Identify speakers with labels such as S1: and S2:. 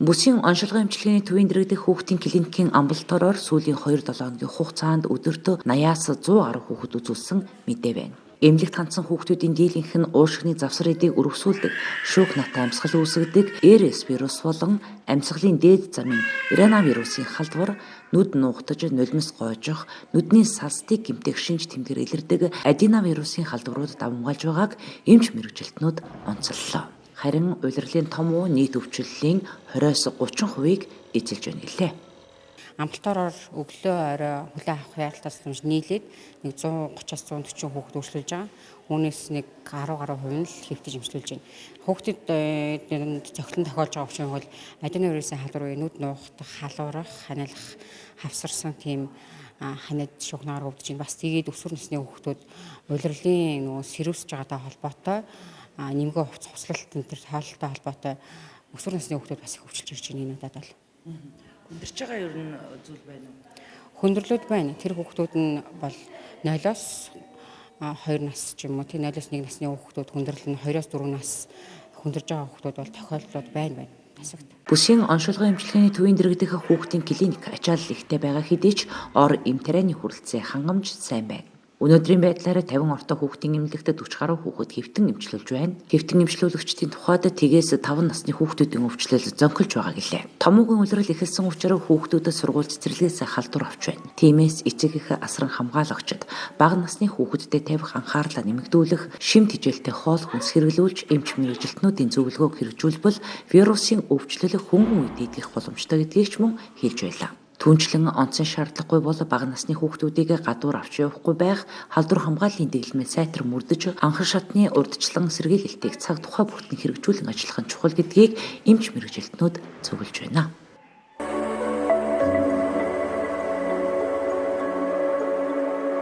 S1: Бүсийн оншилгын эмчилгээний төвийн дэргэдэх хүүхдийн клиникийн амбулаториор сүүлийн 2-7 хоногийн хугацаанд өдөртөө 80-аас 100 гаруй хүүхэд үзүүлсэн мэдээ байна. Эмнэлэгт хандсан хүүхдүүдийн дийлэнх нь уушигны завсар эдийг өргөсүүлдэг, шүүх натай амьсгал үүсгэдэг, РС вирус болон амьсгалын дээд замын коронавирусын халдвар, нүд нуугтаж, нулимс гоожих, нүдний салстыг гэмтэх шинж тэмдэг илэрдэг аденовирусын халдварууд давамгайлж байгааг эмч мэргэжилтнүүд онцоллоо. Харин улирлын том уу нийт өвчлөлийн 20-30%-ийг эзэлж байна гэлээ.
S2: Амбулатороор өглөө орой хүлээн авах яаралтаас нийлээд 130-140 хүүхэд өршлүүлж байгаа. Үүнээс нэг 10 гаруй хувь нь л хэвтэж эмчилүүлж байна. Хүүхдэд цогцлон тохиолж байгаа өвчин бол аденовирусын халдвар буюу нүд нуугдах, халуурах, ханиалах, хавсарсан тийм ханиад шугнаар өвдөж байна. Бас тэгээд өсвөр насны хүүхдүүд улирлын сэрүүсж байгаатай холбоотой нэмгээ хувцаслалт энэ төр тоололтой холбоотой өсвөр насны хүүхдүүд бас их өвчлөж ирж байна энэ удаад бол.
S1: Хүндэрч байгаа ер нь зүйл байна уу?
S2: Хүндрэлүүд байна. Тэр хүүхдүүд нь бол 0-оос 2 нас ч юм уу, 0-оос 1 насны хүүхдүүд хүндрэл нь 2-оос 4 нас хүндэрж байгаа хүүхдүүд бол тохиолдлууд байна. Тасагт.
S1: Бүсийн оншилгын эмчилгээний төвийн дэргэдэх хүүхдийн клиник ачаалал ихтэй байгаа хэдий ч ор эм тарианы хүрэлцээ хангамж сайн байна. Өнөөдрийн байдлаар 50 ортой хүүхдийн эмнэлэгт 40 гаруй хүүхэд хэвтэн эмчилүүлж байна. Хэвтэн эмчилүүлэгчдийн тухайд тэгээс 5 насны хүүхдүүдийн өвчлөл зөнхөлж байгаа гэлээ. Томоогийн улирал эхэлсэн учраас хүүхдүүдэд сургууль цэцэрлэгээс халдвар авч байна. Тиймээс эцэг их асран хамгаалагчид бага насны хүүхэддэд тавих анхаарлаа нэмэгдүүлэх, шим тэжээлтэй хоол хүнс хэрэглүүлж эмч мэргэжилтнүүдийн зөвлөгөөг хэрэгжүүлбэл вирусын өвчлөл хөнгөн үед идэх боломжтой гэдгийг ч мөн хэлж байлаа. Түүнчлэн онцон шаардлагагүй бол бага насны хүүхдүүдийг гадуур авч явахгүй байх, халдвар хамгааллын дэглэмээ сайтар мөрдөж, анхан шатны урдчлан сэргийлэлтийг цаг тухай бүртэн хэрэгжүүлэн ажиллах нь чухал гэдгийг эмч мэргэжилтнүүд зөвлөж байна.